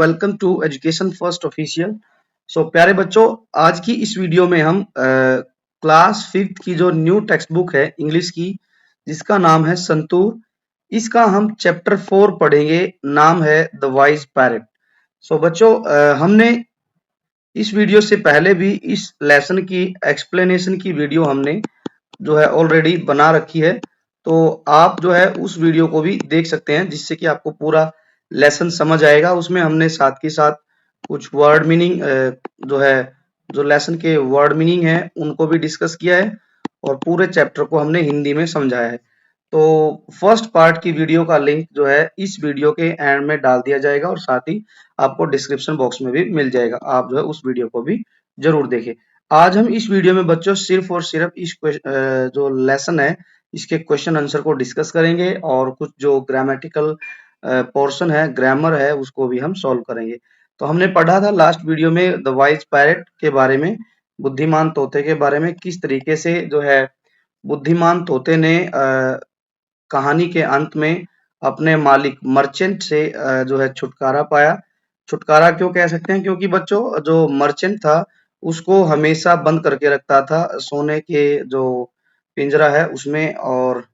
Welcome to education first official. So प्यारे बच्चों, आज की इस वीडियो में हम क्लास 5th की जो न्यू टेक्स्ट बुक है इंग्लिश की, जिसका नाम है संतूर, इसका हम चैप्टर 4 पढ़ेंगे। नाम है द वाइज पैरेट। सो बच्चों, हमने इस वीडियो से पहले भी इस लेसन की एक्सप्लेनेशन की वीडियो हमने जो है ऑलरेडी बना रखी है, तो आप जो है उस वीडियो को भी देख सकते हैं, जिससे कि आपको पूरा लेसन समझ आएगा। उसमें हमने साथ के साथ कुछ वर्ड मीनिंग जो है, जो लेसन के वर्ड मीनिंग है उनको भी डिस्कस किया है और पूरे चैप्टर को हमने हिंदी में समझाया है। तो फर्स्ट पार्ट की वीडियो का लिंक जो है इस वीडियो के एंड में डाल दिया जाएगा और साथ ही आपको डिस्क्रिप्शन बॉक्स में भी मिल जाएगा। आप जो है उस वीडियो को भी जरूर देखें। आज हम इस वीडियो में बच्चों सिर्फ और सिर्फ इस जो लेसन है इसके क्वेश्चन आंसर को डिस्कस करेंगे और कुछ जो ग्रामेटिकल पोर्शन है, ग्रामर है, उसको भी हम सॉल्व करेंगे। तो हमने पढ़ा था लास्ट वीडियो में द वाइज पैरेट के बारे में, बुद्धिमान तोते के बारे में, किस तरीके से जो है बुद्धिमान तोते ने कहानी के अंत में अपने मालिक मर्चेंट से जो है छुटकारा पाया। छुटकारा क्यों कह सकते हैं? क्योंकि बच्चों जो मर्चेंट था उसको हमेशा बंद करके रखता था सोने के जो पिंजरा है उसमें, और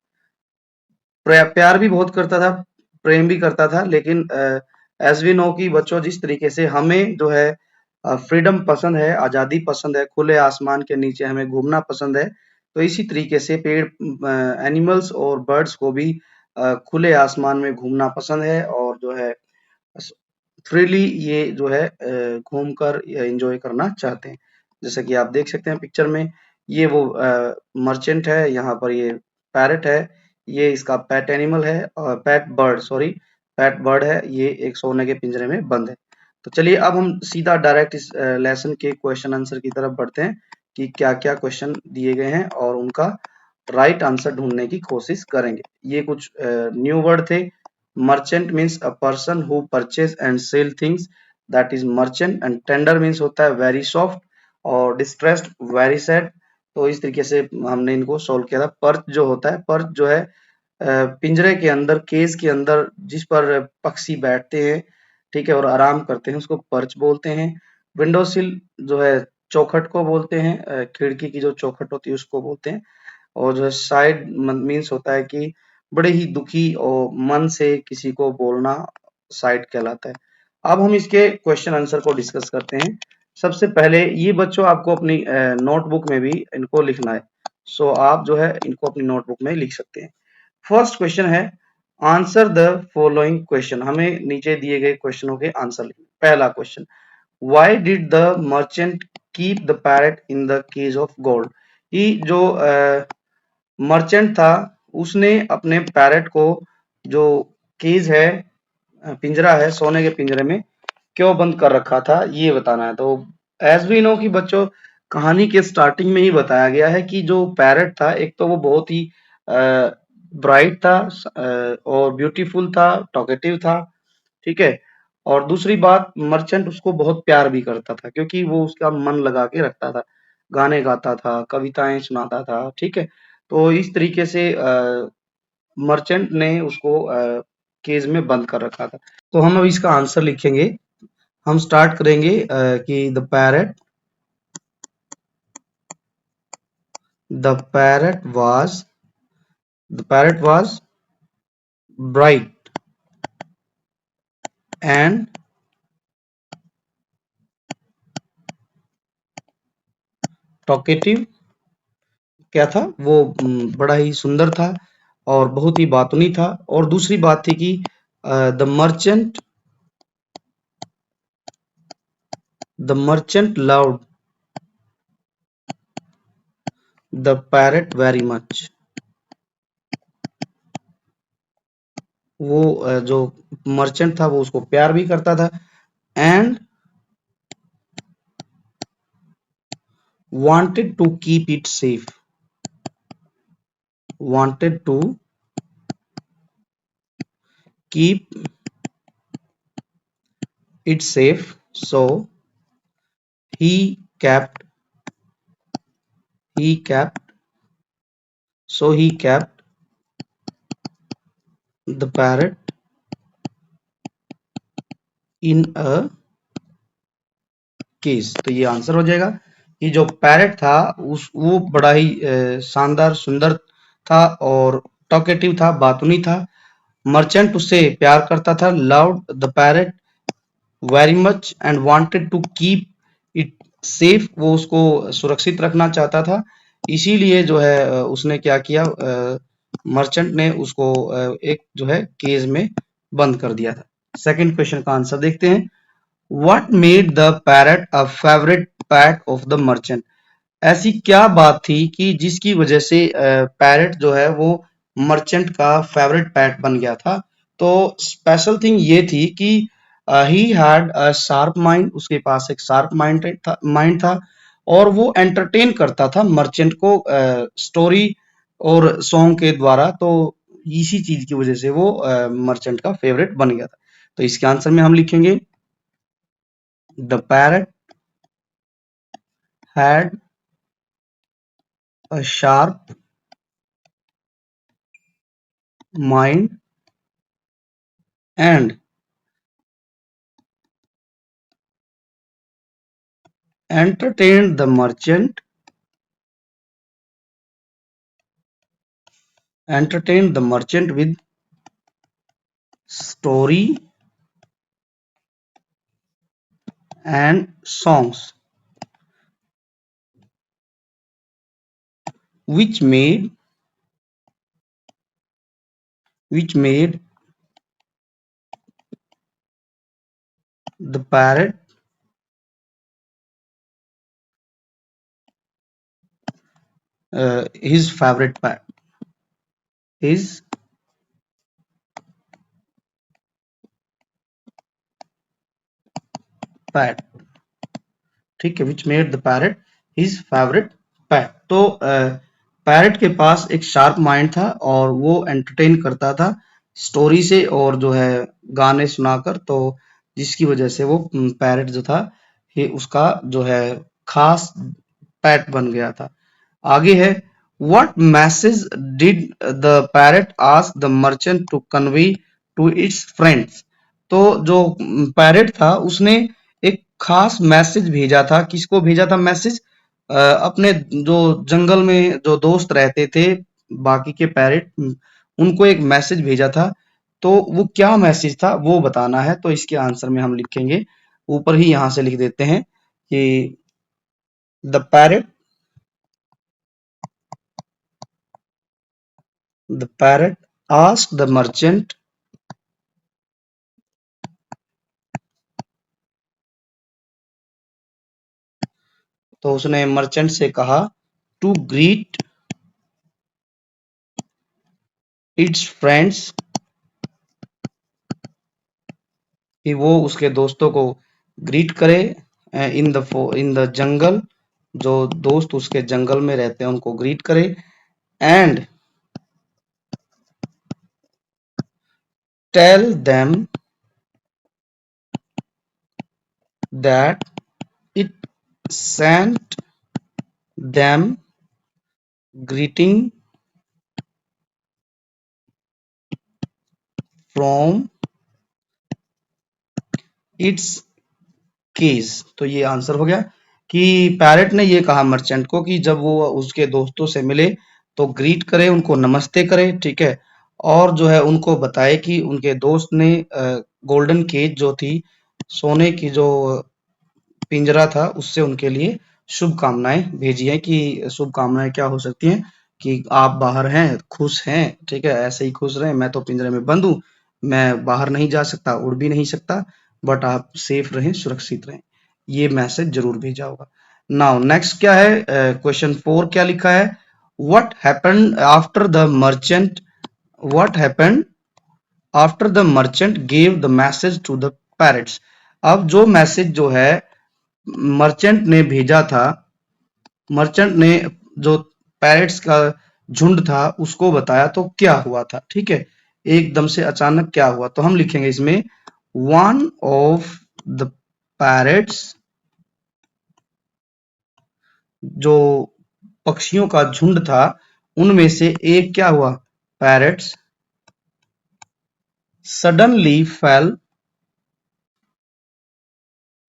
प्यार भी बहुत करता था, प्रेम भी करता था। लेकिन एज वी नो कि बच्चों जिस तरीके से हमें जो है फ्रीडम पसंद है, आजादी पसंद है, खुले आसमान के नीचे हमें घूमना पसंद है, तो इसी तरीके से पेड़, एनिमल्स और बर्ड्स को भी खुले आसमान में घूमना पसंद है और जो है फ्रीली ये जो है घूमकर एंजॉय करना चाहते हैं। जैसे कि आप देख सकते हैं पिक्चर में, ये वो मर्चेंट है, यहाँ पर ये पैरट है, ये इसका पेट एनिमल है, और पेट बर्ड, सॉरी, पेट बर्ड है, ये एक सोने के पिंजरे में बंद है। तो चलिए अब हम सीधा डायरेक्ट इस लेसन के क्वेश्चन आंसर की तरफ बढ़ते हैं कि क्या क्या क्वेश्चन दिए गए हैं और उनका राइट आंसर ढूंढने की कोशिश करेंगे। ये कुछ न्यू वर्ड थे। Merchant means a person who purchase and sale things, that is merchant. And tender means होता है वेरी सॉफ्ट, और डिस्ट्रेस्ड वेरी सैड। तो इस तरीके से हमने इनको सोल्व किया था। पर्च जो होता है, पर्च जो है पिंजरे के अंदर, केज के अंदर जिस पर पक्षी बैठते हैं, ठीक है, और आराम करते हैं, उसको पर्च बोलते हैं। विंडो सिल जो है चौखट को बोलते हैं, खिड़की की जो चौखट होती है उसको बोलते हैं। और जो साइड मीन्स होता है कि बड़े ही दुखी और मन से किसी को बोलना साइड कहलाता है। अब हम इसके क्वेश्चन आंसर को डिस्कस करते हैं। सबसे पहले ये बच्चों आपको अपनी नोटबुक में भी इनको लिखना है। सो आप जो है इनको अपनी नोटबुक में लिख सकते हैं। फर्स्ट क्वेश्चन है, आंसर द फॉलोइंग क्वेश्चन। हमें नीचे दिए गए क्वेश्चनों के आंसर लिखने। पहला question, why did the merchant keep the parrot in the cage of gold? ये जो मर्चेंट था उसने अपने पैरेट को, जो केज है, पिंजरा है, सोने के पिंजरे में क्यों बंद कर रखा था, ये बताना है। तो एज वी नो कि बच्चों कहानी के स्टार्टिंग में ही बताया गया है कि जो पैरेट था, एक तो वो बहुत ही ब्राइट था और ब्यूटीफुल था, टॉकेटिव था, ठीक है। और दूसरी बात, मर्चेंट उसको बहुत प्यार भी करता था क्योंकि वो उसका मन लगा के रखता था, गाने गाता था, कविताएं सुनाता था, ठीक है। तो इस तरीके से मर्चेंट ने उसको केज में बंद कर रखा था। तो हम अब इसका आंसर लिखेंगे। हम स्टार्ट करेंगे कि the parrot was bright and talkative. क्या था वो? बड़ा ही सुंदर था और बहुत ही बातूनी था। और दूसरी बात थी कि the merchant loved the parrot very much. वो जो मर्चेंट था वो उसको प्यार भी करता था। And wanted to keep it safe, wanted to keep it safe, so he kept he kept he kept the parrot in a case. तो ये आंसर हो जाएगा कि जो पैरेट था उस वो बड़ा ही शानदार सुंदर था और टॉकेटिव था, बातूनी था। मर्चेंट उससे प्यार करता था, loved the parrot very much and wanted to keep it safe. वो उसको सुरक्षित रखना चाहता था, इसीलिए जो है उसने क्या किया, मर्चेंट ने उसको एक जो है केज में बंद कर दिया था। सेकंड क्वेश्चन का आंसर देखते हैं। What made the parrot a favourite PAT of the merchant? ऐसी क्या बात थी कि जिसकी वजह से पैरट जो है वो मर्चेंट का फेवरेट पैट बन गया था? तो स्पेशल थिंग ये थी कि he had a sharp mind, उसके पास एक शार्प माइंड था और वो एंटरटेन करता था मर्चेंट को स्टोरी और सॉन्ग के द्वारा। तो इसी चीज की वजह से वो मर्चेंट का फेवरेट बन गया था। तो इसके आंसर में हम लिखेंगे the parrot had a sharp mind and entertained the merchant with story and songs, which made which made the parrot his favorite pet. His pet, ठीक है, which made the parrot his favourite PAT. तो parrot के पास एक sharp mind था और वो entertain करता था स्टोरी से और जो है गाने सुनाकर। तो जिसकी वजह से वो पैरट जो था ये उसका जो है खास पैट बन गया था। आगे है, what message did the parrot ask the merchant to convey to its friends? तो जो पैरट था उसने एक खास मैसेज भेजा था। किसको भेजा था मैसेज? अपने जो जंगल में जो दोस्त रहते थे बाकी के पैरट, उनको एक मैसेज भेजा था। तो वो क्या मैसेज था वो बताना है। तो इसके आंसर में हम लिखेंगे, ऊपर ही यहां से लिख देते हैं कि the parrot ask the merchant तो उसने मर्चेंट से कहा टू ग्रीट इट्स फ्रेंड्स, कि वो उसके दोस्तों को ग्रीट करे इन द जंगल। जो दोस्त उसके जंगल में रहते हैं उनको ग्रीट करे। And tell them that it sent them greeting from its cage. तो ये आंसर हो गया कि पैरट ने ये कहा मर्चेंट को कि जब वो उसके दोस्तों से मिले तो ग्रीट करे, उनको नमस्ते करे, ठीक है। और जो है उनको बताए कि उनके दोस्त ने गोल्डन केज जो थी, सोने की जो पिंजरा था, उससे उनके लिए शुभकामनाएं भेजी हैं। कि शुभकामनाएं क्या हो सकती हैं कि आप बाहर हैं, खुश हैं, ठीक है, ऐसे ही खुश रहें। मैं तो पिंजरे में बंद हूँ, मैं बाहर नहीं जा सकता, उड़ भी नहीं सकता, बट आप सेफ रहें, सुरक्षित रहें। ये मैसेज जरूर भेजा होगा। नाउ नेक्स्ट क्या है, क्वेश्चन 4 क्या लिखा है? What happened after the merchant what happened after the merchant gave the message to the parrots? अब जो मैसेज जो है मर्चेंट ने भेजा था, मर्चेंट ने जो पैरेट्स का झुंड था उसको बताया, तो क्या हुआ था, ठीक है। एकदम से अचानक क्या हुआ, तो हम लिखेंगे इसमें वन ऑफ द पैरेट्स, जो पक्षियों का झुंड था उनमें से एक क्या हुआ, parrots suddenly fail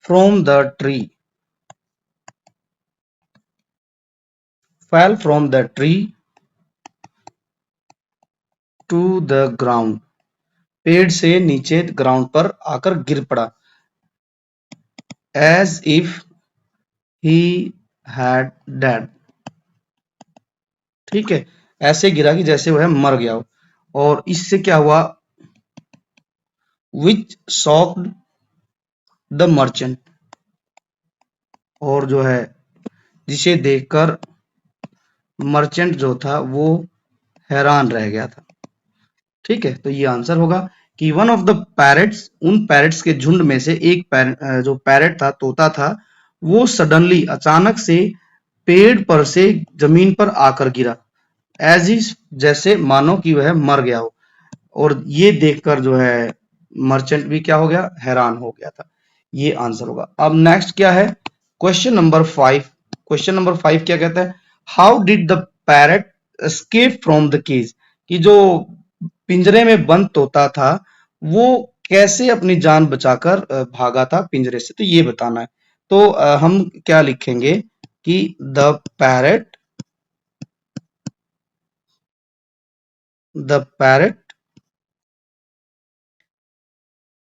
from the tree, fell from the tree to the ground, पेड़ से नीचे ग्राउंड पर आकर गिर पड़ा, as if he had died, ठीक है, ऐसे गिरा कि जैसे वह मर गया हो। और इससे क्या हुआ, which shocked the merchant, और जो है जिसे देखकर मर्चेंट जो था वो हैरान रह गया था। ठीक है, तो ये आंसर होगा कि वन ऑफ द पैरेट्स, उन पैरेट्स के झुंड में से एक जो पैरेट था, तोता था, वो सडनली अचानक से पेड़ पर से जमीन पर आकर गिरा, एज इफ, जैसे मानो कि वह मर गया हो। और ये देखकर जो है मर्चेंट भी क्या हो गया, हैरान हो गया था। ये आंसर होगा। अब नेक्स्ट क्या है, क्वेश्चन नंबर 5। क्वेश्चन नंबर 5 क्या कहता है, how did the parrot escape from the cage, कि जो पिंजरे में बंद तोता था वो कैसे अपनी जान बचाकर भागा था पिंजरे से, तो ये बताना है। तो हम क्या लिखेंगे कि the parrot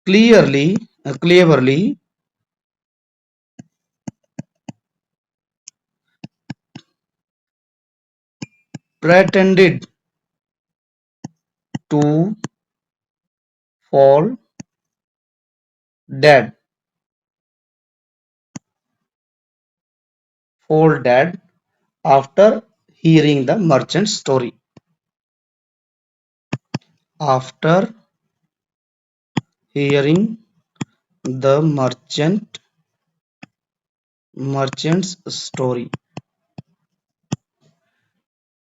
cleverly pretended to fall dead after hearing the merchant's story. After hearing the merchant's story,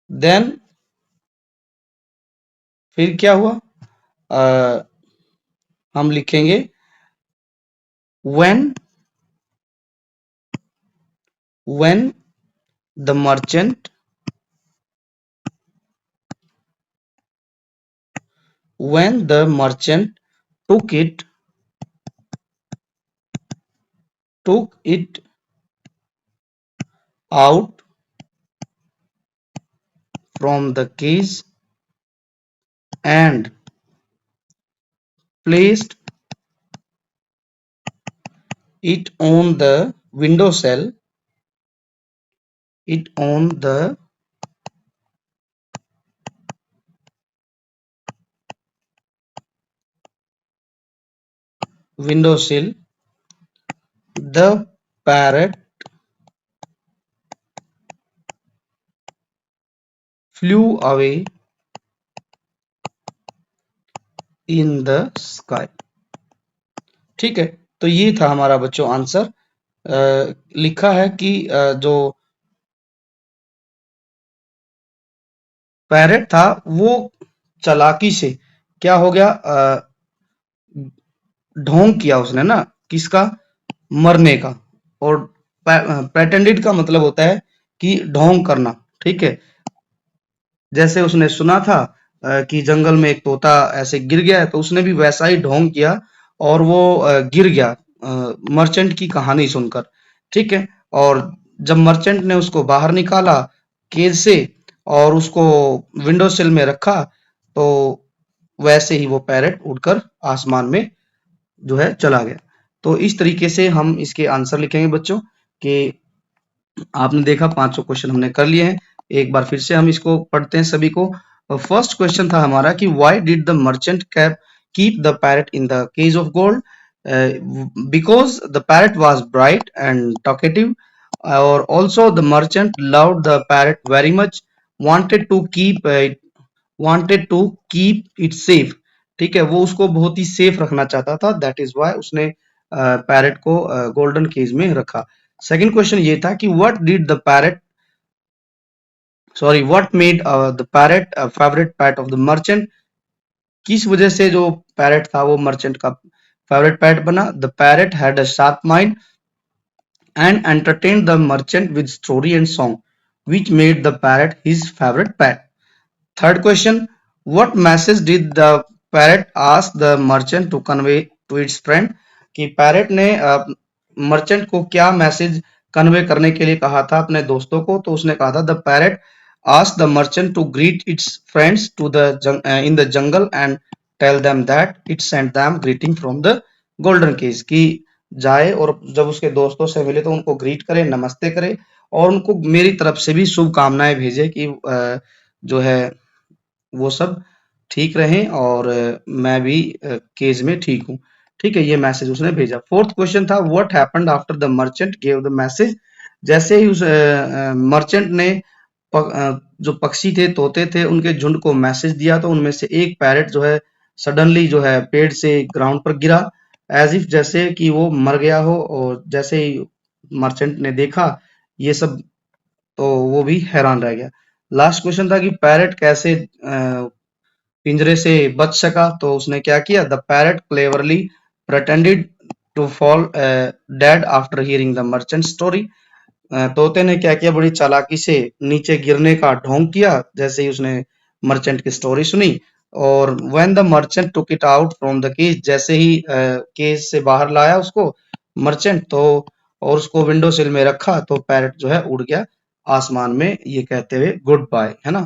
then फिर क्या हुआ, हम लिखेंगे when the merchant took it out from the cage and placed it on the windowsill, the parrot flew away in the sky। ठीक है, तो ये था हमारा बच्चों आंसर। लिखा है कि जो पैरेट था वो चालाकी से क्या हो गया, ढोंग किया उसने ना, किसका, मरने का। और प्रेटेंडेड का मतलब होता है कि ढोंग करना। ठीक है, जैसे उसने सुना था कि जंगल में एक तोता ऐसे गिर गया है, तो उसने भी वैसा ही ढोंग किया और वो गिर गया मर्चेंट की कहानी सुनकर। ठीक है, और जब मर्चेंट ने उसको बाहर निकाला केज से और उसको विंडो सिल में रखा, तो वैसे ही वो पैरेट उड़कर आसमान में जो है चला गया। तो इस तरीके से हम इसके आंसर लिखेंगे बच्चों, कि आपने देखा 500 क्वेश्चन हमने कर लिए हैं। एक बार फिर से हम इसको पढ़ते हैं सभी को। फर्स्ट क्वेश्चन था हमारा कि why did the merchant cap keep the parrot in the cage of gold, because the parrot was bright and talkative, और also the merchant loved the parrot very much, wanted to keep it safe. ठीक है, वो उसको बहुत ही safe रखना चाहता था, that is why उसने पैरेट को गोल्डन केज में रखा। सेकंड क्वेश्चन ये था कि what made the parrot a favorite pet of the merchant, किस वजह से जो पैरेट था वो मर्चेंट का फेवरेट पेट बना। The parrot had a sharp mind and entertained the merchant with story and song, which made the parrot his favorite pet. Third question, what message did the parrot ask the merchant to convey to its friend, कि parrot ने merchant को क्या message convey करने के लिए कहा था अपने दोस्तों को, तो उसने कहा था the parrot asked the merchant to greet its friends to the in the jungle and tell them that it sent them greeting from the golden cage, कि जाए और जब उसके दोस्तों से मिले तो उनको ग्रीट करे, नमस्ते करे और उनको मेरी तरफ से भी शुभकामनाएं भेजे कि जो है वो सब ठीक रहें और मैं भी केज में ठीक हूँ। ठीक है, ये मैसेज उसने भेजा। फोर्थ क्वेश्चन था what happened after the merchant gave the message. जैसे ही उस मर्चेंट ने जो पक्षी थे, तोते थे, उनके झुंड को मैसेज दिया तो उनमें से एक पैरेट जो है सडनली जो है पेड़ से ग्राउंड पर गिरा, एज इफ जैसे कि वो मर गया हो। और जैसे ही मर्चेंट ने देखा ये सब तो वो भी हैरान रह गया। लास्ट क्वेश्चन था कि पैरेट कैसे पिंजरे से बच सका, तो उसने क्या किया, the parrot cleverly pretended to fall dead after hearing the merchant story. तोते ने क्या किया, बड़ी चालाकी से नीचे गिरने का ढोंग किया जैसे ही उसने मर्चेंट की स्टोरी सुनी। और when the merchant took it out from the cage, जैसे ही केज से बाहर लाया उसको मर्चेंट, तो और उसको विंडो सिल में रखा तो पैरेट जो है उड़ गया आसमान में, ये कहते हुए गुड बाय, है ना।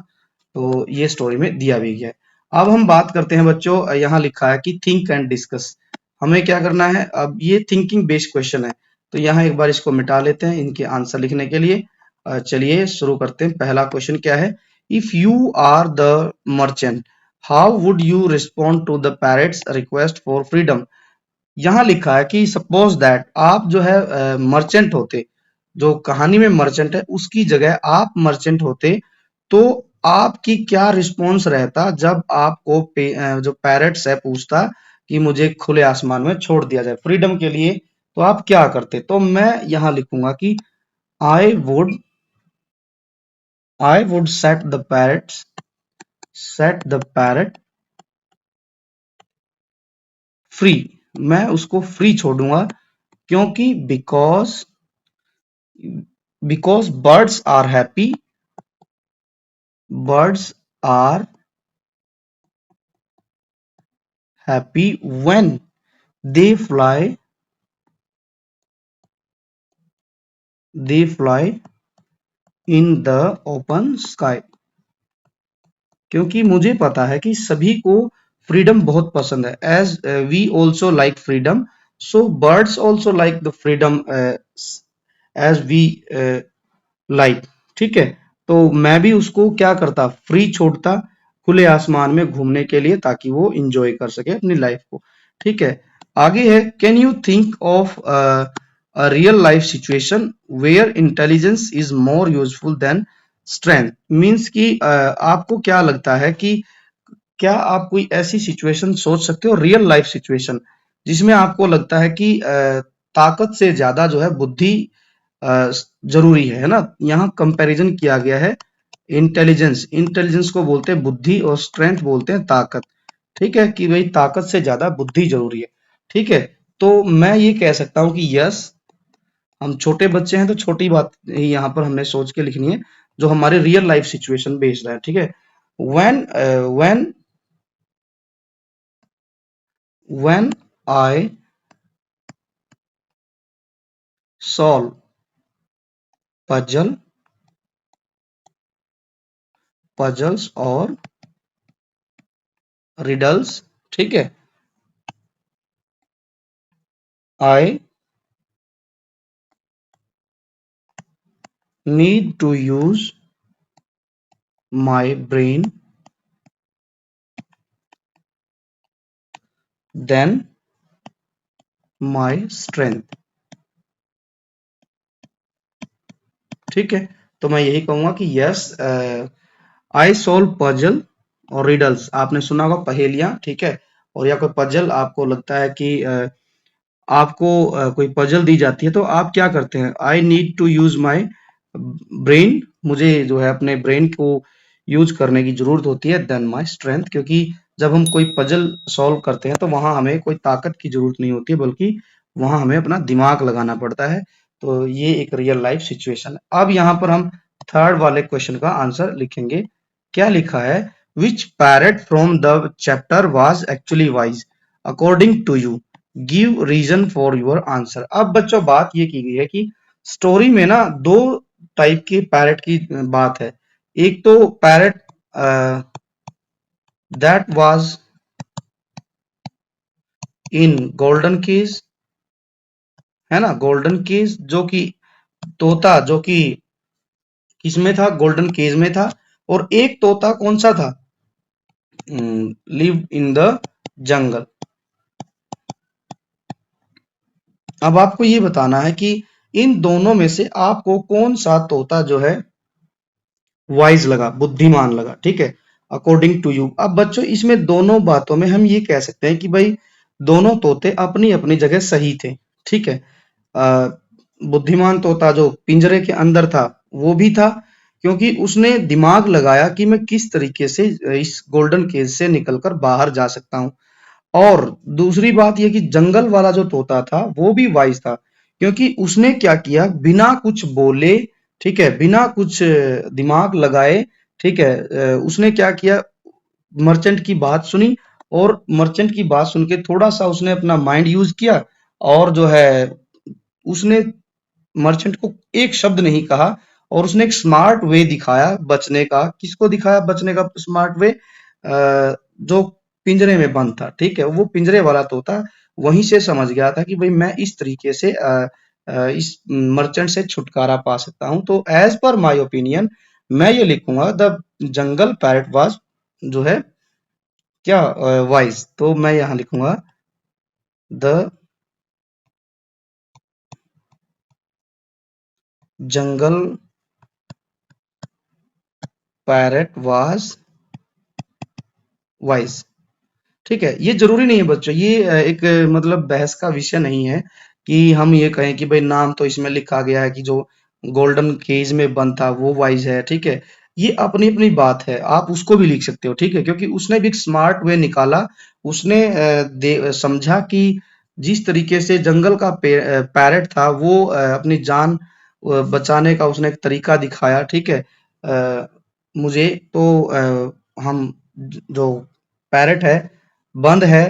तो ये स्टोरी में दिया भी गया है। अब हम बात करते हैं बच्चों, यहाँ लिखा है कि थिंक एंड डिस्कस। हमें क्या करना है, अब ये थिंकिंग बेस्ड क्वेश्चन है, तो यहाँ एक बार इसको मिटा लेते हैं इनके आंसर लिखने के लिए। चलिए शुरू करते हैं। पहला क्वेश्चन क्या है, if you are the merchant how would you respond to the parrot's request for freedom. यहाँ लिखा है कि सपोज दैट आप जो है मर्चेंट होते, जो कहानी में मर्चेंट है उसकी जगह आप मर्चेंट होते, तो आपकी क्या रिस्पॉन्स रहता जब आपको जो पैरेट्स है पूछता कि मुझे खुले आसमान में छोड़ दिया जाए फ्रीडम के लिए, तो आप क्या करते। तो मैं यहाँ लिखूंगा कि I would set the parrot free. मैं उसको फ्री छोड़ूंगा, क्योंकि because birds are happy when they fly in the open sky। क्योंकि मुझे पता है कि सभी को फ्रीडम बहुत पसंद है, as we also like freedom, so birds also like the freedom as we like. ठीक है, तो मैं भी उसको क्या करता, फ्री छोड़ता खुले आसमान में घूमने के लिए, ताकि वो इंजॉय कर सके अपनी लाइफ को। ठीक है, आगे है, can you think of a real life situation where intelligence is more useful than strength. Means कि आपको क्या लगता है कि क्या आप कोई ऐसी सिचुएशन सोच सकते हो, रियल लाइफ सिचुएशन, जिसमें आपको लगता है कि ताकत से ज्यादा जो है बुद्धि जरूरी है ना। यहाँ कंपैरिजन किया गया है, इंटेलिजेंस को बोलते हैं बुद्धि और स्ट्रेंथ बोलते हैं ताकत। ठीक है, कि भाई ताकत से ज्यादा बुद्धि जरूरी है। ठीक है, तो मैं ये कह सकता हूँ कि यस, हम छोटे बच्चे हैं तो छोटी बात ही यहाँ पर हमने सोच के लिखनी है जो हमारे रियल लाइफ सिचुएशन बेस्ड है। ठीक है, when when I solve puzzles और रिडल्स, ठीक है, I need to use my brain then my strength. ठीक है, तो मैं यही कहूंगा कि यस, आई सोल्व पजल और रिडल्स, आपने सुना होगा पहेलियां। ठीक है, और या कोई पजल आपको लगता है कि आपको कोई पजल दी जाती है तो आप क्या करते हैं, I need to use my brain, मुझे जो है अपने ब्रेन को यूज करने की जरूरत होती है, देन माई स्ट्रेंथ, क्योंकि जब हम कोई पजल सॉल्व करते हैं तो वहां हमें कोई ताकत की जरूरत नहीं होती है, बल्कि वहां हमें अपना दिमाग लगाना पड़ता है। तो ये एक रियल लाइफ सिचुएशन है। अब यहाँ पर हम थर्ड वाले क्वेश्चन का आंसर लिखेंगे। क्या लिखा है, which parrot from the chapter was actually wise according to you. Give reason for your answer. अब बच्चों बात ये की गई है कि स्टोरी में ना दो टाइप के पैरट की बात है। एक तो parrot that was in golden cage, है ना, गोल्डन केज जो कि तोता जो कि किसमें था, गोल्डन केज में था। और एक तोता कौन सा था, लिव इन द जंगल। अब आपको ये बताना है कि इन दोनों में से आपको कौन सा तोता जो है वाइज लगा, बुद्धिमान लगा, ठीक है, अकॉर्डिंग टू यू। अब बच्चों इसमें दोनों बातों में हम ये कह सकते हैं कि भाई दोनों तोते अपनी अपनी जगह सही थे, ठीक है। अ, बुद्धिमान तोता जो पिंजरे के अंदर था वो भी था, क्योंकि उसने दिमाग लगाया कि मैं किस तरीके से इस गोल्डन केज से निकलकर बाहर जा सकता हूँ। और दूसरी बात ये कि जंगल वाला जो तोता था वो भी वाइज था, क्योंकि उसने क्या किया, बिना कुछ बोले, ठीक है, बिना कुछ दिमाग लगाए, ठीक है, उसने क्या किया, मर्चेंट की बात सुनी, और मर्चेंट की बात सुन के थोड़ा सा उसने अपना माइंड यूज किया, और जो है उसने मर्चेंट को एक शब्द नहीं कहा, और उसने एक स्मार्ट वे दिखाया बचने का। किसको दिखाया बचने का स्मार्ट वे, जो पिंजरे में बंद था, ठीक है, वो पिंजरे वाला तोता वहीं से समझ गया था कि भाई मैं इस तरीके से इस मर्चेंट से छुटकारा पा सकता हूं। तो एज पर माय ओपिनियन मैं ये लिखूंगा द जंगल पैरट वाज जो है क्या, वाइज। तो मैं यहां लिखूंगा the jungle parrot was wise, ठीक है। ये जरूरी नहीं है बच्चों, ये एक मतलब बहस का विषय नहीं है कि हम ये कहें कि भाई नाम तो इसमें लिखा गया है कि जो गोल्डन केज में बंद था वो वाइज है, ठीक है। ये अपनी अपनी बात है, आप उसको भी लिख सकते हो, ठीक है, क्योंकि उसने भी एक स्मार्ट वे निकाला। उसने समझा कि जिस तरीके से जंगल का पैरट था वो अपनी जान बचाने का उसने एक तरीका दिखाया, ठीक है। मुझे तो हम जो पैरट है बंद है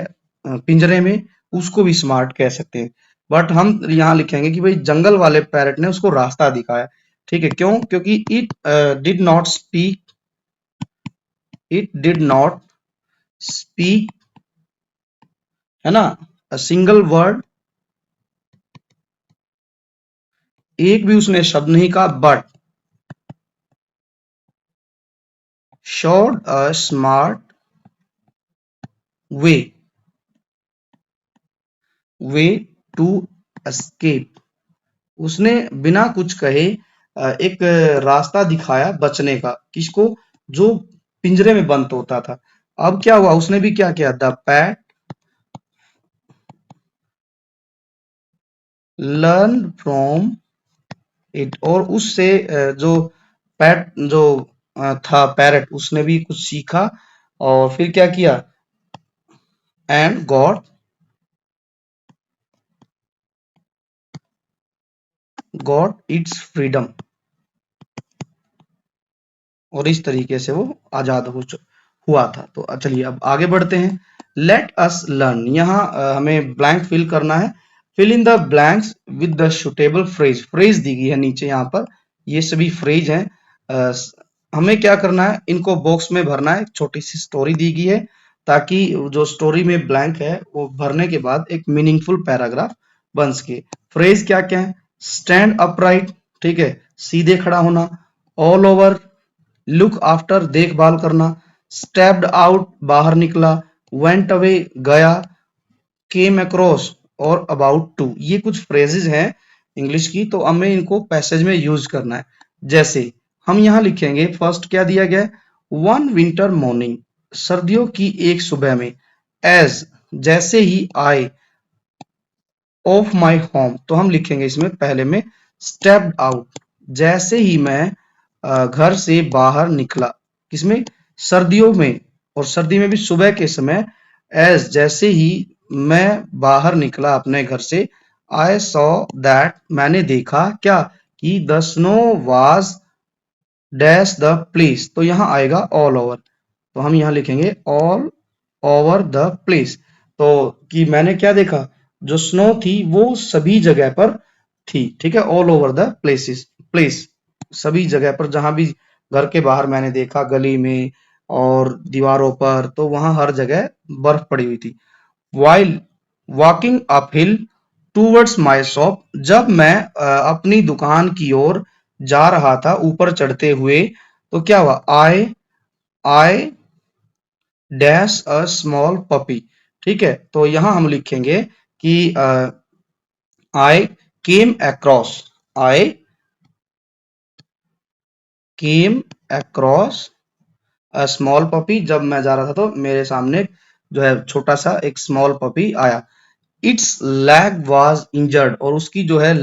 पिंजरे में, उसको भी स्मार्ट कह सकते हैं। बट हम यहाँ लिखेंगे कि भाई जंगल वाले पैरट ने उसको रास्ता दिखाया, ठीक है। क्यों, क्योंकि it did not speak, it did not speak, है ना, अ सिंगल वर्ड, एक भी उसने शब्द नहीं कहा, but showed a smart way, way to escape. उसने बिना कुछ कहे एक रास्ता दिखाया बचने का। किसको, जो पिंजरे में बंद होता था। अब क्या हुआ, उसने भी क्या किया, the PAT learn from it, और उससे जो पैट जो था पैरट, उसने भी कुछ सीखा, और फिर क्या किया, एंड गॉट इट्स फ्रीडम, और इस तरीके से वो आजाद हुआ था। तो चलिए अब आगे बढ़ते हैं। लेट अस लर्न, यहाँ हमें ब्लैंक फिल करना है। Fill in the blanks with the suitable phrase, phrase दी गई है नीचे यहाँ पर, ये सभी फ्रेज हैं। अ, हमें क्या करना है, इनको बॉक्स में भरना है। एक छोटी सी स्टोरी दी गई है, ताकि जो स्टोरी में ब्लैंक है वो भरने के बाद एक मीनिंगफुल पैराग्राफ बन सके। फ्रेज क्या क्या है, स्टैंड अपराइट, ठीक है, सीधे खड़ा होना, ऑल ओवर, लुक आफ्टर, देखभाल करना, स्टेप्ड आउट, बाहर निकला, वेंट अवे, गया, केम अक्रॉस, और अबाउट टू। ये कुछ फ्रेजेस हैं इंग्लिश की, तो हमें इनको पैसेज में यूज करना है। जैसे हम यहाँ लिखेंगे, फर्स्ट क्या दिया गया है, वन विंटर मॉर्निंग, सर्दियों की एक सुबह में, एज जैसे ही, आई ऑफ माई होम, तो हम लिखेंगे इसमें पहले में स्टेप्ड आउट, जैसे ही मैं घर से बाहर निकला, किसमें, सर्दियों में, और सर्दी में भी सुबह के समय, एज जैसे ही मैं बाहर निकला अपने घर से, आई सॉ दैट, मैंने देखा क्या, कि the snow was dash the place, तो यहाँ आएगा ऑल ओवर, तो हम यहाँ लिखेंगे ऑल ओवर द प्लेस। तो कि मैंने क्या देखा, जो स्नो थी वो सभी जगह पर थी, ठीक है, ऑल ओवर द प्लेस, सभी जगह पर, जहां भी घर के बाहर मैंने देखा, गली में और दीवारों पर, तो वहां हर जगह बर्फ पड़ी हुई थी। While walking up hill towards my shop, जब मैं अपनी दुकान की ओर जा रहा था ऊपर चढ़ते हुए, तो क्या हुआ, I dash a small puppy, ठीक है, तो यहां हम लिखेंगे कि I came across, I came across a small puppy, जब मैं जा रहा था तो मेरे सामने जो है छोटा सा एक स्मॉल पपी आया। इट्स लैग वाज इंजर्ड, और उसकी जो है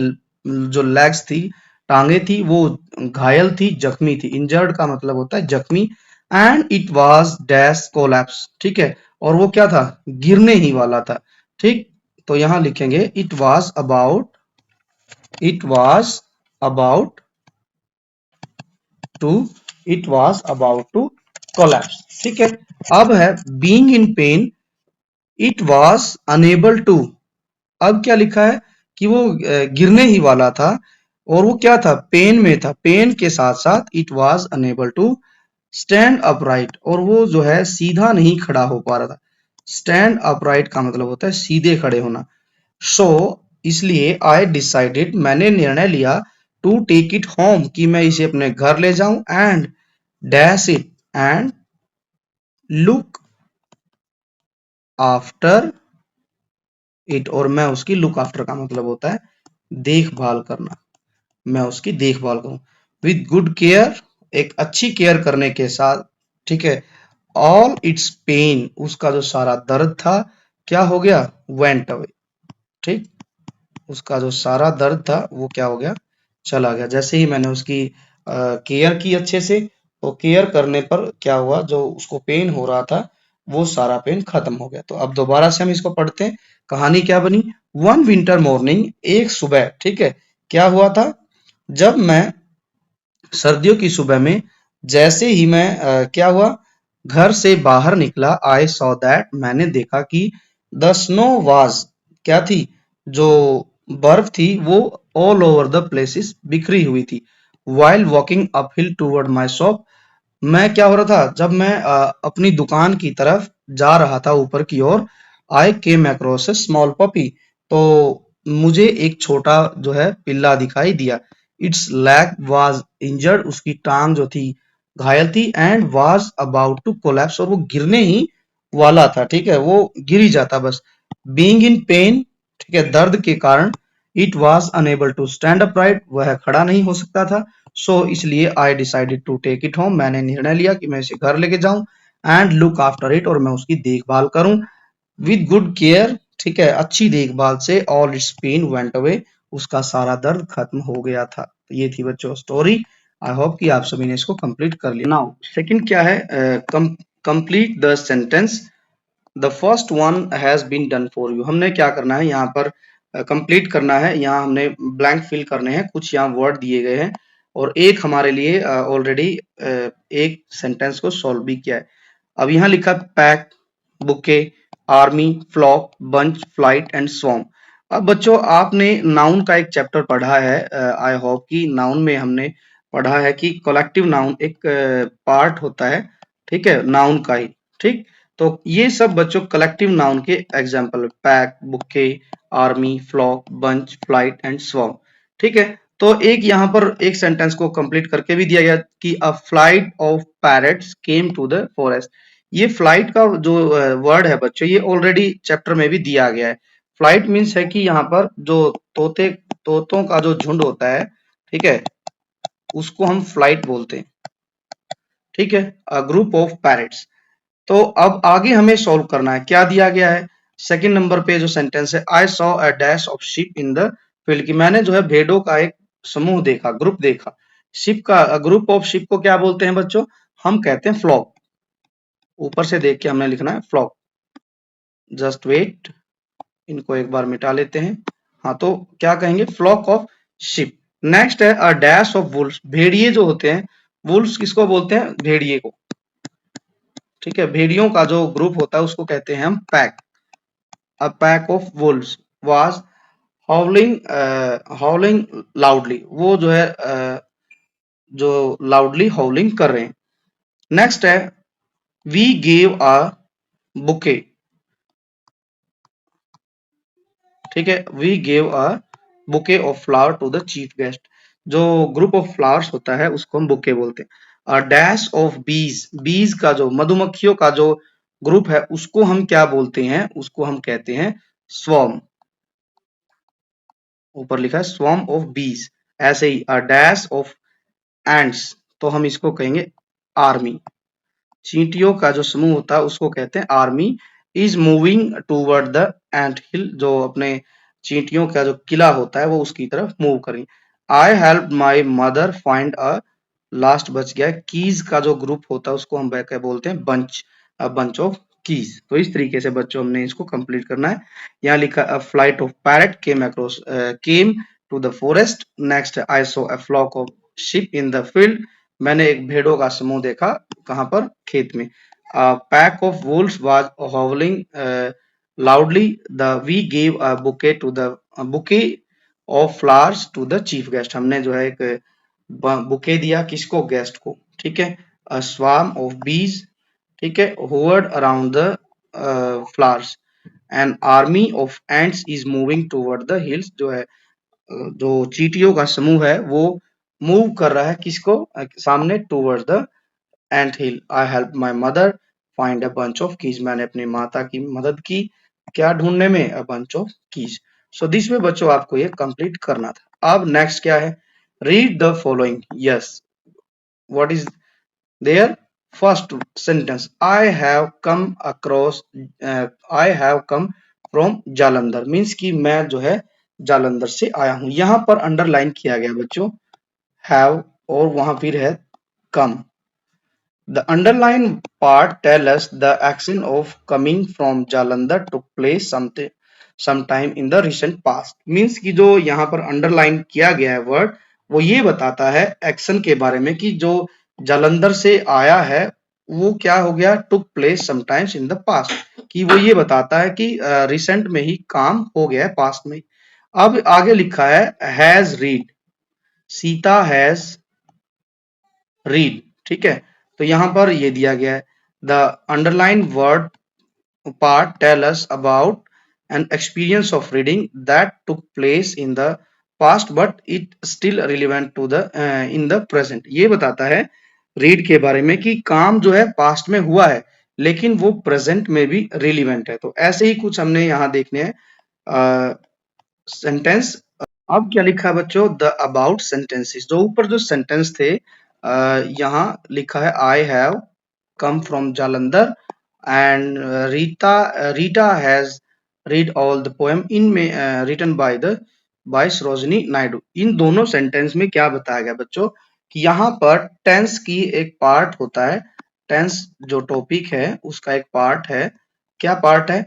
जो लेग्स थी, टांगे थी, वो घायल थी, जख्मी थी। इंजर्ड का मतलब होता है जख्मी। And it was dash collapse, ठीक है, और वो क्या था, गिरने ही वाला था, ठीक। तो यहां लिखेंगे it was to it was about to collapse, ठीक है। अब है being in pain, it was unable to, अब क्या लिखा है कि वो गिरने ही वाला था, और वो क्या था, पेन में था, पेन के साथ साथ it was unable to stand upright, और वो जो है सीधा नहीं खड़ा हो पा रहा था। स्टैंड अपराइट का मतलब होता है सीधे खड़े होना। सो इसलिए आई डिसाइडेड, मैंने निर्णय लिया, टू टेक इट होम, कि मैं इसे अपने घर ले जाऊं, and dash it and look after it, और मैं उसकी, लुक आफ्टर का मतलब होता है देखभाल करना, मैं उसकी देखभाल करूं। विद गुड केयर, एक अच्छी केयर करने के साथ, ठीक है। ऑल इट्स पेन, उसका जो सारा दर्द था, क्या हो गया, वेंट अवे, ठीक, उसका जो सारा दर्द था वो क्या हो गया, चला गया। जैसे ही मैंने उसकी केयर की अच्छे से, तो केयर करने पर क्या हुआ, जो उसको पेन हो रहा था वो सारा पेन खत्म हो गया। तो अब दोबारा से हम इसको पढ़ते हैं, कहानी क्या बनी। वन विंटर मॉर्निंग, एक सुबह, ठीक है, क्या हुआ था, जब मैं सर्दियों की सुबह में, जैसे ही मैं क्या हुआ, घर से बाहर निकला, आई सॉ दैट, मैंने देखा कि द स्नो वाज, क्या थी, जो बर्फ थी वो ऑल ओवर द प्लेसेस, बिखरी हुई थी। While walking up hill toward my shop, मैं क्या हो रहा था, जब मैं अपनी दुकान की तरफ जा रहा था ऊपर की ओर, आई केम अक्रॉस ए स्मॉल पपी, तो मुझे एक छोटा जो है पिल्ला दिखाई दिया। इट्स लैग वाज इंजर्ड, उसकी टांग जो थी घायल थी, and was about to collapse, और वो गिरने ही वाला था, ठीक है, वो गिर ही जाता बस। बीइंग इन पेन, ठीक है, दर्द के कारण, it was unable to stand upright, वह खड़ा नहीं हो सकता था। सो इसलिए I decided to take it home, मैंने निर्णय लिया कि मैं इसे घर लेके जाऊं, एंड लुक आफ्टर इट, और मैं उसकी देखभाल करूं विद गुड केयर, ठीक है, अच्छी देखभाल से, all its pain went away, उसका सारा दर्द खत्म हो गया था। तो ये थी बच्चों स्टोरी। आई होप कि आप सभी ने इसको कंप्लीट कर लिया। नाउ सेकंड क्या है, complete the sentence, the first one has been done for you. हमने क्या करना है यहाँ पर, कंप्लीट करना है, यहाँ हमने ब्लैंक फिल करने हैं, कुछ यहाँ वर्ड दिए गए हैं, और एक हमारे लिए ऑलरेडी एक सेंटेंस को सॉल्व भी किया है। अब यहाँ लिखा pack, bouquet, army, flock, bunch, flight and swarm. अब बच्चों आपने नाउन का एक चैप्टर पढ़ा है, आई होप कि नाउन में हमने पढ़ा है कि कलेक्टिव नाउन एक पार्ट होता है, ठीक है, नाउन का ही, ठीक। तो ये सब बच्चों कलेक्टिव नाउन के example, pack, bouquet, army, flock, bunch, flight and swarm, ठीक है। तो एक यहाँ पर एक सेंटेंस को कंप्लीट करके भी दिया गया कि a flight of parrots came to the forest. ये फ्लाइट का जो वर्ड है बच्चों, ये ऑलरेडी चैप्टर में भी दिया गया है। फ्लाइट मीन्स है कि यहाँ पर जो तोतों का जो झुंड होता है, ठीक है, उसको हम फ्लाइट बोलते हैं, ठीक है, अ ग्रुप ऑफ पैरट्स। तो अब आगे हमें सॉल्व करना है, क्या दिया गया है, सेकंड नंबर पे जो सेंटेंस है, I saw a dash of sheep in the field, की मैंने जो है भेड़ों का एक समूह देखा, ग्रुप देखा। शिप का, ग्रुप ऑफ शिप को क्या बोलते हैं बच्चों, हम कहते हैं फ्लॉक। ऊपर से देख के हमने लिखना है फ्लॉक। जस्ट वेट, इनको एक बार मिटा लेते हैं। हाँ, तो क्या कहेंगे, फ्लॉक ऑफ शिप। नेक्स्ट है अ डैश ऑफ वुल्स, भेड़िए जो होते हैं, वुल्स किसको बोलते हैं, भेड़िए को, ठीक है, भेड़ियों का जो ग्रुप होता है उसको कहते हैं हम pack, a pack of Wolves. was howling loudly, वो जो है जो loudly howling कर रहे हैं। नेक्स्ट है we gave a bouquet, ठीक है, we gave a bouquet of flower to the chief guest, जो ग्रुप ऑफ फ्लावर्स होता है उसको हम बुके बोलते हैं। a dash of bees, बीज का जो मधुमक्खियों का जो ग्रुप है उसको हम क्या बोलते हैं, उसको हम कहते हैं swarm, ऊपर लिखा है swarm of bees। ऐसे ही a dash of ants, तो हम इसको कहेंगे आर्मी, चींटियों का जो समूह होता है उसको कहते हैं army. Is moving toward the ant hill, जो अपने चींटियों का जो किला होता है वो उसकी तरफ मूव करें। I help my mother find a, last बच गया, कीज का जो ग्रुप होता है उसको हम क्या बोलते हैं, बंच, बंच ऑफ कीज। तो इस तरीके से बच्चों हमने इसको कंप्लीट करना है। यहाँ लिखा a flight of parrot came across came to the forest. Next I saw a flock of sheep in the field, मैंने एक भेड़ों का समूह देखा कहां पर, खेत में। Pack of wolves was howling loudly, the we give a bouquet to the bouquet of flowers to the chief guest, हमने जो है एक बुके दिया किसको, गेस्ट को, ठीक है। अ स्वार्म ऑफ बीज, ठीक है, hovered around the flowers, an army of ants is moving toward the hills, जो है जो चींटियों का समूह है वो मूव कर रहा है किसको, सामने, towards the ant hill. I help my mother find a bunch of keys, मैंने अपनी माता की मदद की क्या ढूंढने में, a bunch of keys. So this में बच्चों आपको ये कंप्लीट करना था। अब नेक्स्ट क्या है, read the following, yes, what is there, first sentence, I have come across, I have come from Jalandhar, means कि मैं जो है जालंधर से आया हूं। यहां पर अंडरलाइन किया गया बच्चों हैव, और वहां फिर है कम। The underlined part tell us the action of coming from Jalandhar took place sometime in the recent past. Means कि जो यहाँ पर underline किया गया है वर्ड, वो ये बताता है एक्शन के बारे में कि जो जालंधर से आया है वो क्या हो गया, took place sometimes in the past, कि वो ये बताता है कि रिसेंट में ही काम हो गया है, पास्ट में। अब आगे लिखा है has read, Sita has read, ठीक है। तो यहां पर ये दिया गया है the underline word part tell us about an experience of reading that took place in the past but it still relevant to the in the present, ये बताता है रीड के बारे में कि काम जो है पास्ट में हुआ है लेकिन वो प्रेजेंट में भी रिलेवेंट है। तो ऐसे ही कुछ हमने यहाँ देखने हैं सेंटेंस। अब क्या लिखा है बच्चों, द अबाउट सेंटेंसेस, जो ऊपर जो सेंटेंस थे यहाँ लिखा है I have come from Jalandhar and Rita has read all the poem in में written by the by Sarojini Naidu. इन दोनों सेंटेंस में क्या बताया गया बच्चों कि यहाँ पर टेंस की एक पार्ट होता है, टेंस जो टॉपिक है उसका एक पार्ट है, क्या पार्ट है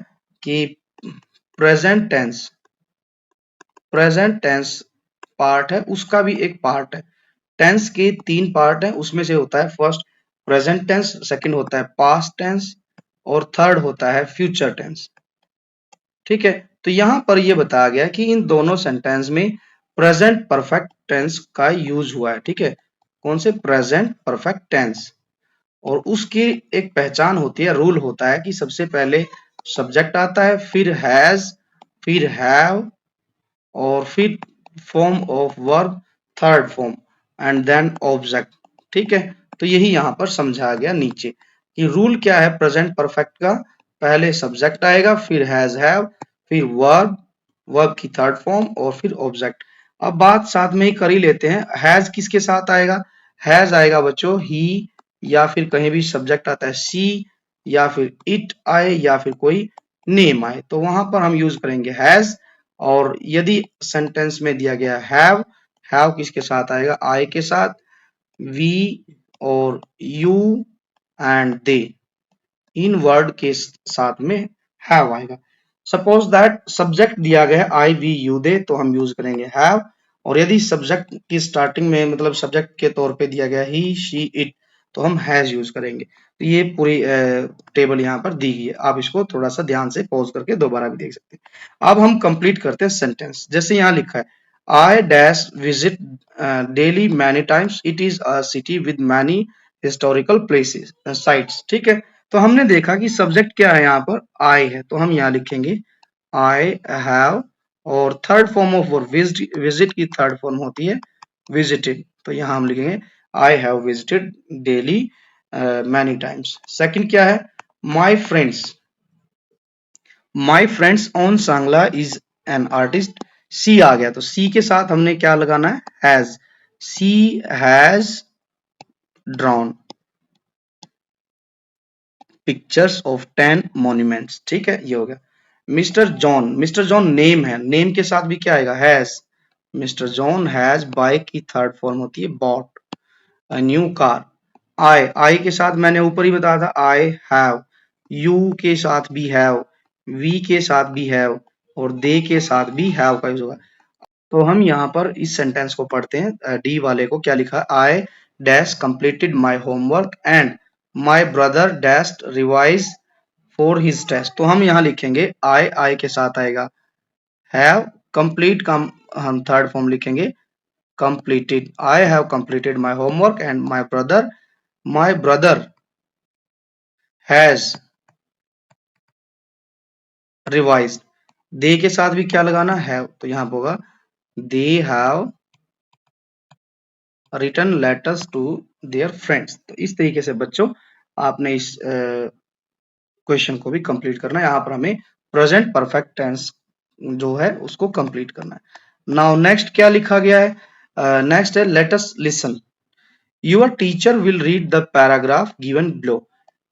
कि present tense, present tense part है उसका भी एक पार्ट है। टेंस के तीन पार्ट हैं उसमें से होता है फर्स्ट प्रेजेंट टेंस, सेकंड होता है पास्ट टेंस और थर्ड होता है फ्यूचर टेंस, ठीक है। तो यहां पर यह बताया गया कि इन दोनों सेंटेंस में प्रेजेंट परफेक्ट टेंस का यूज हुआ है, ठीक है। कौन से, प्रेजेंट परफेक्ट टेंस, और उसकी एक पहचान होती है, रूल होता है कि सबसे पहले सब्जेक्ट आता है, फिर हैज, फिर हैव, और फिर form of verb, third form, and then object, ठीक है। तो यही यहाँ पर समझाया गया नीचे कि रूल क्या है प्रेजेंट परफेक्ट का, पहले सब्जेक्ट आएगा, फिर हैज हैव, फिर वर्ब, वर्ब की थर्ड फॉर्म, और फिर ऑब्जेक्ट। अब बात साथ में ही कर ही लेते हैं, हैज किसके साथ आएगा, हैज आएगा बच्चों ही, या फिर कहीं भी सब्जेक्ट आता है सी, या फिर इट आए, या फिर कोई नेम आए, तो वहां पर हम यूज करेंगे हैज। और यदि सेंटेंस में दिया गया हैव किसके साथ आएगा, आई के साथ, वी और you and they, in word के साथ में हैव आएगा। सपोज दैट सब्जेक्ट दिया गया है आई वी यू दे, तो हम यूज करेंगे हैव। और यदि सब्जेक्ट की स्टार्टिंग में मतलब सब्जेक्ट के तौर पे दिया गया ही शी इट, तो हम हैज यूज करेंगे। तो ये पूरी टेबल यहाँ पर दी गई है, आप इसको थोड़ा सा ध्यान से पॉज करके दोबारा भी देख सकते हैं। अब हम कंप्लीट करते हैं सेंटेंस। जैसे यहाँ लिखा है I dash visit daily many times, it is a city with many historical places sites. ठीक है, तो हमने देखा कि सब्जेक्ट क्या है यहाँ पर, आई है, तो हम यहाँ लिखेंगे आई हैव, और third form of verb visit, visit की थर्ड फॉर्म होती है विजिटेड, तो यहाँ हम लिखेंगे I have visited Delhi many times. Second क्या है, my friends, my friends on Sangla is an artist, she आ गया, तो सी के साथ हमने क्या लगाना है, has, she has drawn pictures of 10 monuments. ठीक है, ये हो गया। Mister John, mister John name है, नेम के साथ भी क्या आएगा, has, mister John has, bike की थर्ड फॉर्म होती है बॉट अ न्यू कार। आई, आई के साथ मैंने ऊपर ही बताया था आई हैव, यू के साथ भी हैव, वी के साथ भी हैव, और दे के साथ भी हैव का यूज होगा। तो हम यहाँ पर इस सेंटेंस को पढ़ते हैं, डी वाले को क्या लिखा है, I dash completed my homework and my brother dash revise for his test. तो हम यहाँ लिखेंगे आई के साथ आएगा हैव, कंप्लीट का हम थर्ड फॉर्म लिखेंगे completed, I have completed my homework and my brother has revised। they के साथ भी क्या लगाना, have, तो यहाँ पे होगा they have written letters to their friends। तो इस तरीके से बच्चों आपने इस क्वेश्चन को भी कंप्लीट करना है। यहाँ पर हमें प्रेजेंट परफेक्ट टेंस जो है उसको कंप्लीट करना है। नाउ नेक्स्ट क्या लिखा गया है, नेक्स्ट है let us listen. Your teacher will read the paragraph given below.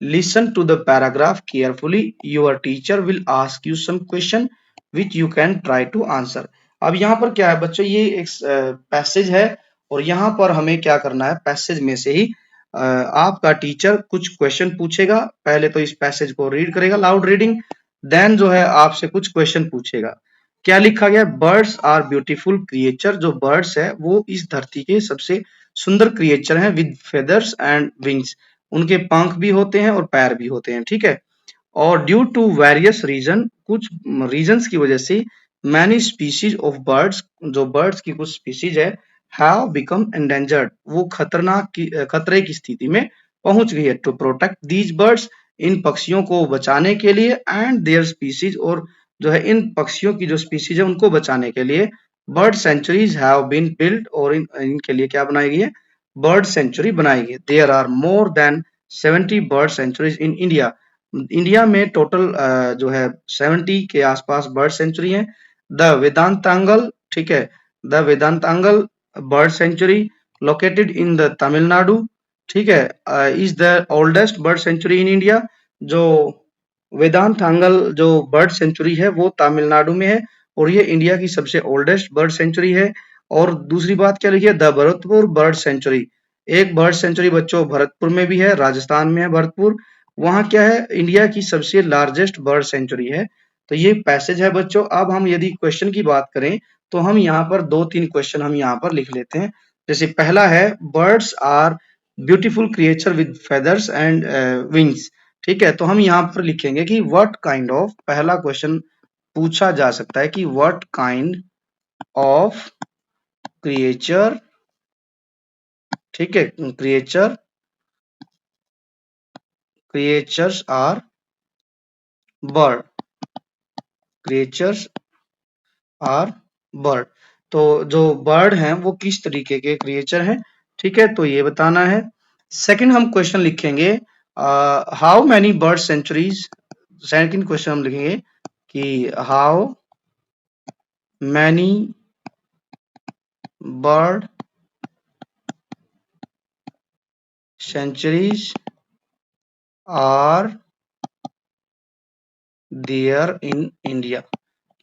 Listen to the paragraph carefully. Your teacher will ask you some question which you can try to answer. अब यहाँ पर क्या है बच्चों, ये एक पैसेज है और यहाँ पर हमें क्या करना है, पैसेज में से ही आपका टीचर कुछ क्वेश्चन पूछेगा। पहले तो इस पैसेज को रीड करेगा लाउड रीडिंग, देन जो है आपसे कुछ क्वेश्चन पूछेगा। क्या लिखा गया, बर्ड्स आर ब्यूटीफुल क्रिएचर, जो बर्ड्स है वो इस धरती के सबसे सुंदर क्रिएचर हैं, विद फेदर्स एंड विंग्स, उनके पंख भी होते हैं और पैर भी होते हैं। ठीक है, और ड्यू टू वेरियस रीजन, कुछ रीजंस की वजह से, मैनी स्पीशीज ऑफ बर्ड्स, जो बर्ड्स की कुछ स्पीशीज है, हैव बिकम एंडेंजर्ड, वो खतरनाक की खतरे की स्थिति में पहुंच गई है। टू प्रोटेक्ट दीज बर्ड्स, इन पक्षियों को बचाने के लिए, एंड देयर स्पीशीज, और जो है इन पक्षियों की जो स्पीशीज है उनको बचाने के लिए, bird sanctuaries have been build, और इनके लिए क्या बनाई गई है, बर्ड सेंचुरी बनाई गई है। There are more than 70 bird sanctuaries in India, India में टोटल जो है 70 के आसपास बर्ड सेंचुरी है। द वेदांतांगल, ठीक है, the Vedanthangal bird sanctuary located in the Tamil Nadu, ठीक है, is the oldest bird sanctuary in India. जो वेदांतांगल जो बर्ड सेंचुरी है वो तमिलनाडु में है और ये इंडिया की सबसे ओल्डेस्ट बर्ड सेंचुरी है। और दूसरी बात क्या लिखी है, द भरतपुर बर्ड सेंचुरी, एक बर्ड सेंचुरी बच्चों भरतपुर में भी है, राजस्थान में है भरतपुर, वहां क्या है, इंडिया की सबसे लार्जेस्ट बर्ड सेंचुरी है। तो ये पैसेज है बच्चों। अब हम यदि क्वेश्चन की बात करें तो हम यहाँ पर दो तीन क्वेश्चन हम यहाँ पर लिख लेते हैं। जैसे पहला है, birds are beautiful creature with feathers and wings. ठीक है, तो हम यहाँ पर लिखेंगे कि व्हाट काइंड ऑफ, पहला क्वेश्चन पूछा जा सकता है कि व्हाट काइंड ऑफ क्रिएचर, ठीक है, creatures are bird, creatures are bird, तो जो बर्ड हैं वो किस तरीके के क्रिएचर हैं। ठीक है, तो ये बताना है। सेकंड हम क्वेश्चन लिखेंगे, how many bird sanctuaries, second question हम लिखेंगे कि how many bird sanctuaries are there in India,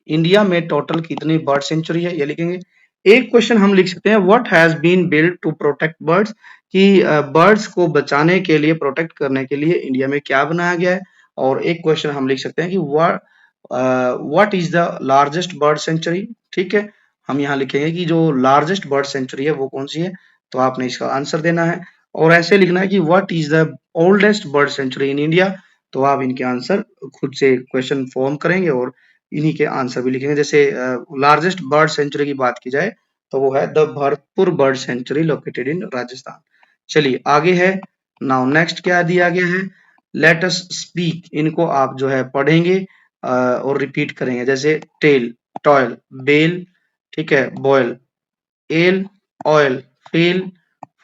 India में टोटल कितनी बर्ड सेंचुरी है ये लिखेंगे। एक क्वेश्चन हम लिख सकते हैं, what has been build to protect birds, कि बर्ड्स को बचाने के लिए, प्रोटेक्ट करने के लिए इंडिया में क्या बनाया गया है। और एक क्वेश्चन हम लिख सकते हैं कि what is the largest bird sanctuary. ठीक है, हम यहाँ लिखेंगे कि जो लार्जेस्ट बर्ड सेंचुरी है वो कौन सी है, तो आपने इसका आंसर देना है। और ऐसे लिखना है कि what is the oldest bird sanctuary in India. तो आप इनके आंसर खुद से क्वेश्चन फॉर्म करेंगे और इन्हीं के आंसर भी लिखेंगे। जैसे लार्जेस्ट बर्ड सेंचुरी की बात की जाए तो वो है the Bharatpur bird sanctuary located इन राजस्थान। चलिए आगे है। नाउ नेक्स्ट क्या दिया गया है, लेट अस स्पीक। इनको आप जो है पढ़ेंगे और रिपीट करेंगे। जैसे टेल, टॉयल, बेल, ठीक है, boil, ail, oil, fail,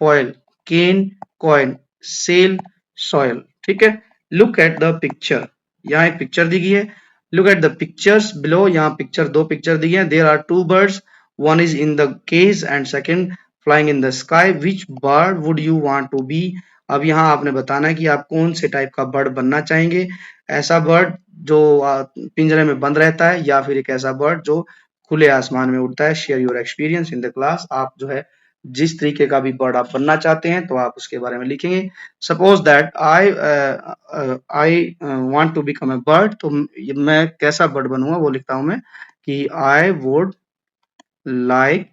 foil, cane, coin, sale, soil. ठीक है। Look at the picture. यहाँ एक पिक्चर दी गई है। Look at the pictures below. यहाँ पिक्चर, दो पिक्चर दी है। There are two birds, one is in the cage and second flying in the sky. Which bird would you want to be. अब यहाँ आपने बताना है कि आप कौन से टाइप का बर्ड बनना चाहेंगे। ऐसा बर्ड जो पिंजरे में बंद रहता है, या फिर एक ऐसा बर्ड जो खुले आसमान में उड़ता है। Share your experience in the class. आप जो है जिस तरीके का भी बर्ड आप बनना चाहते हैं तो आप उसके बारे में लिखेंगे। Suppose that I want to become a bird, तो मैं कैसा बर्ड बनूंगा वो लिखता हूं मैं कि I would like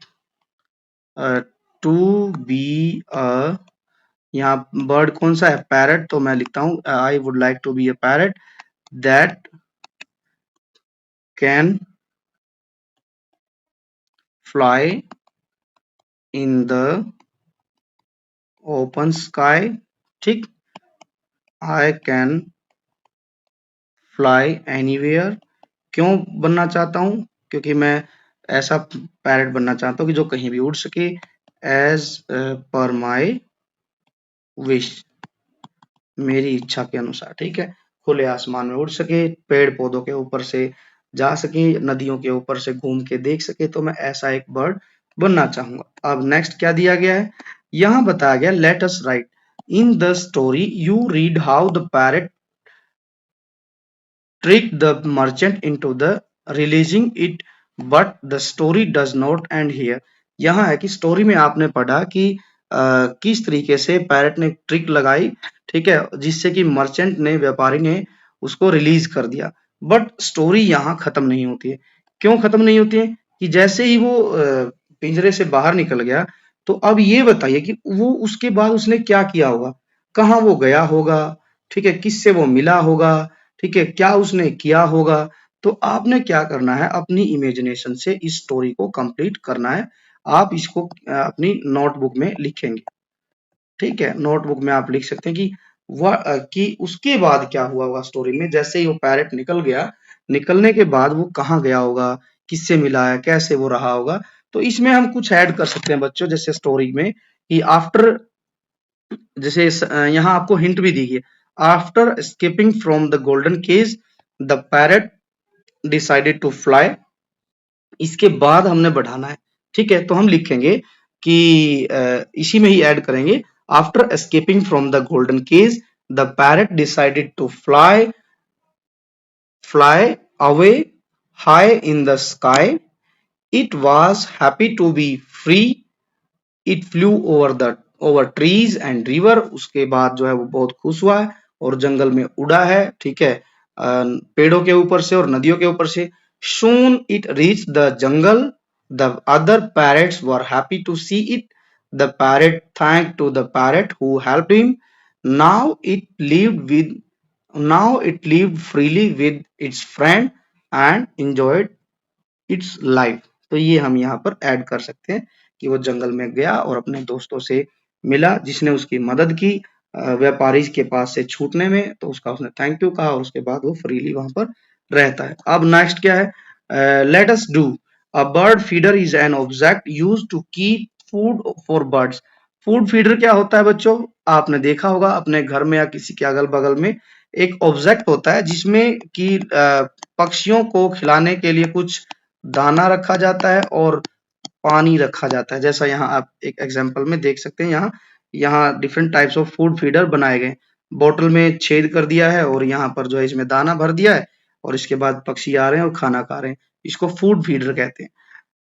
to be a, यहाँ बर्ड कौन सा है, पैरट, तो मैं लिखता हूँ I would like to be a parrot that can fly in the open sky. ठीक। I can fly anywhere. क्यों बनना चाहता हूं, क्योंकि मैं ऐसा पैरट बनना चाहता हूं कि जो कहीं भी उड़ सके। एज पर माई विश, मेरी इच्छा के अनुसार। ठीक है। खुले आसमान में उड़ सके, पेड़ पौधों के ऊपर से जा सके, नदियों के ऊपर से घूम के देख सके, तो मैं ऐसा एक बर्ड बनना चाहूंगा। अब नेक्स्ट क्या दिया गया है, यहां बताया गया let us right in the story you read how the parrot trick the merchant into the releasing it, but the story does not end here। यहाँ है कि स्टोरी में आपने पढ़ा कि किस तरीके से पैरट ने ट्रिक लगाई, ठीक है, जिससे कि मर्चेंट ने, व्यापारी ने उसको रिलीज कर दिया। बट स्टोरी यहाँ खत्म नहीं होती है। क्यों खत्म नहीं होती है कि जैसे ही वो पिंजरे से बाहर निकल गया, तो अब ये बताइए कि वो उसके बाद उसने क्या किया होगा, कहाँ वो गया होगा, ठीक है, किससे वो मिला होगा, ठीक है, क्या उसने किया होगा। तो आपने क्या करना है, अपनी इमेजिनेशन से इस स्टोरी को कंप्लीट करना है। आप इसको अपनी नोटबुक में लिखेंगे। ठीक है, नोटबुक में आप लिख सकते हैं कि कि उसके बाद क्या हुआ होगा स्टोरी में। जैसे ही वो पैरट निकल गया, निकलने के बाद वो कहाँ गया होगा, किससे मिला है, कैसे वो रहा होगा। तो इसमें हम कुछ ऐड कर सकते हैं बच्चों, जैसे स्टोरी में कि आफ्टर, जैसे यहाँ आपको हिंट भी दी गई है, after escaping from the golden cage the parrot decided to fly. इसके बाद हमने बढ़ाना है। ठीक है, तो हम लिखेंगे कि इसी में ही ऐड करेंगे, after escaping from the golden cage the parrot decided to fly away high in the sky. It was happy to be free. It flew over trees and river. उसके बाद जो है वो बहुत खुश हुआ है और जंगल में उड़ा है। ठीक है, पेड़ों के ऊपर से और नदियों के ऊपर से। soon it reached the jungle, the other parrots were happy to see it। the parrot thanked to the parrot who helped him। now it lived with now it lived freely with its friend and enjoyed it's life. तो ये हम यहाँ पर add कर सकते हैं कि वो जंगल में गया और अपने दोस्तों से मिला, जिसने उसकी मदद की व्यापारी के पास से छूटने में, तो उसका उसने थैंक यू कहा और उसके बाद वो फ्रीली वहां पर रहता है। अब नेक्स्ट क्या है, let us do. A bird feeder is an object use to keep food for birds. Food feeder क्या होता है बच्चों, आपने देखा होगा अपने घर में या किसी के अगल बगल में एक ऑब्जेक्ट होता है जिसमें कि पक्षियों को खिलाने के लिए कुछ दाना रखा जाता है और पानी रखा जाता है। जैसा यहाँ आप एक एग्जांपल में देख सकते हैं, यहाँ यहाँ different types of food feeder बनाए गए। बोतल में छेद कर दिया है और यहाँ पर जो है इसमें दाना भर दिया है और इसके बाद पक्षी आ रहे हैं और खाना खा रहे हैं। इसको फूड फीडर कहते हैं।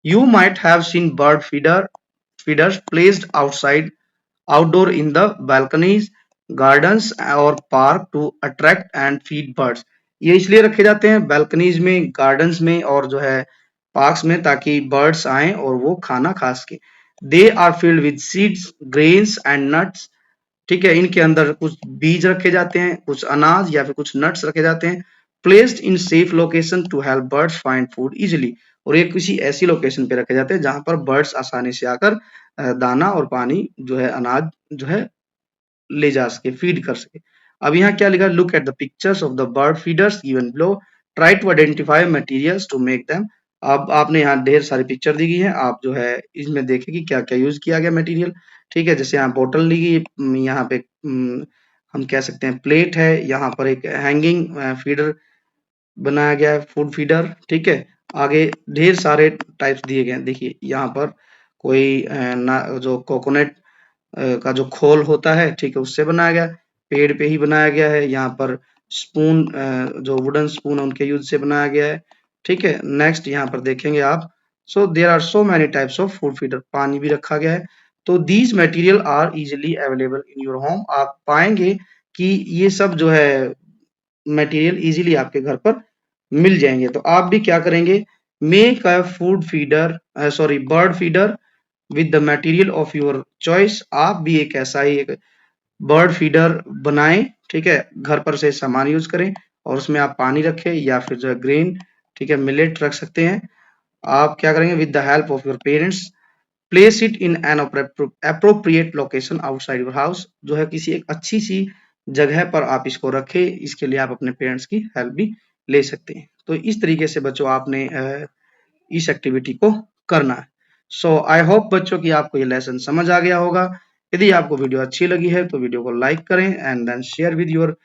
You might have seen bird feeders placed outside outdoor in the balconies, gardens और park to attract and feed birds। ये इसलिए रखे जाते हैं balconies में, gardens में और जो है parks में, ताकि birds आएं और वो खाना खा सके। They are filled with seeds, grains and nuts। ठीक है, इनके अंदर कुछ बीज रखे जाते हैं, कुछ अनाज या फिर कुछ नट्स रखे जाते हैं, placed in safe location to help birds find food easily. और ये किसी ऐसी लोकेशन पे रखे जाते हैं जहां पर बर्ड्स आसानी से आकर दाना और पानी जो है, अनाज जो है, ले जा सके, फीड कर सके। अब यहाँ क्या लिखा है, look at the pictures of the bird feeders given below, try to identify materials to make them. अब आपने यहाँ ढेर सारी पिक्चर दी गई है, आप जो है इसमें देखें कि क्या क्या यूज किया गया मटेरियल। ठीक है, जैसे यहाँ बोतल ली गई, यहाँ पे हम कह सकते हैं प्लेट है, यहाँ पर एक हैंगिंग फीडर बनाया गया है, फूड फीडर। ठीक है, आगे ढेर सारे टाइप्स दिए गए हैं। देखिए यहाँ पर कोई जो कोकोनट का जो खोल होता है, ठीक है, उससे बनाया गया है, पेड़ पे ही बनाया गया है। यहाँ पर स्पून, जो वुडन स्पून है उनके यूज से बनाया गया है। ठीक है, नेक्स्ट यहाँ पर देखेंगे आप, so there are so many types of food feeder, पानी भी रखा गया है। तो these material are easily available in your home, आप पाएंगे कि ये सब जो है मटेरियल इजिली आपके घर पर मिल जाएंगे। तो आप भी क्या करेंगे, make a food feeder, sorry bird feeder with the material of your choice. आप भी एक ऐसा ही एक बर्ड फीडर बनाएं। ठीक है, घर पर से सामान यूज करें और उसमें आप पानी रखें या फिर जो है ग्रेन, ठीक है, मिलेट रख सकते हैं। आप क्या करेंगे, with the help of your parents place it in an appropriate location outside your house, जो है किसी एक अच्छी सी जगह पर आप इसको रखें। इसके लिए आप अपने पेरेंट्स की हेल्प भी ले सकते हैं। तो इस तरीके से बच्चों आपने इस एक्टिविटी को करना है। सो आई होप बच्चों की आपको ये लेसन समझ आ गया होगा। यदि आपको वीडियो अच्छी लगी है तो वीडियो को लाइक करें and then share with your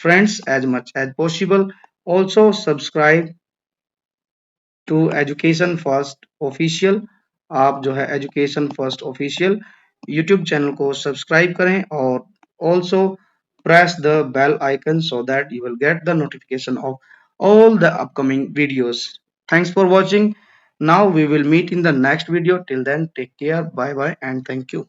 friends as much as possible. Also subscribe to education first official, आप जो है education first official YouTube channel को सब्सक्राइब करें और also press the bell icon so that you will get the notification of all the upcoming videos. Thanks for watching. Now we will meet in the next video. Till then, take care. Bye bye and thank you.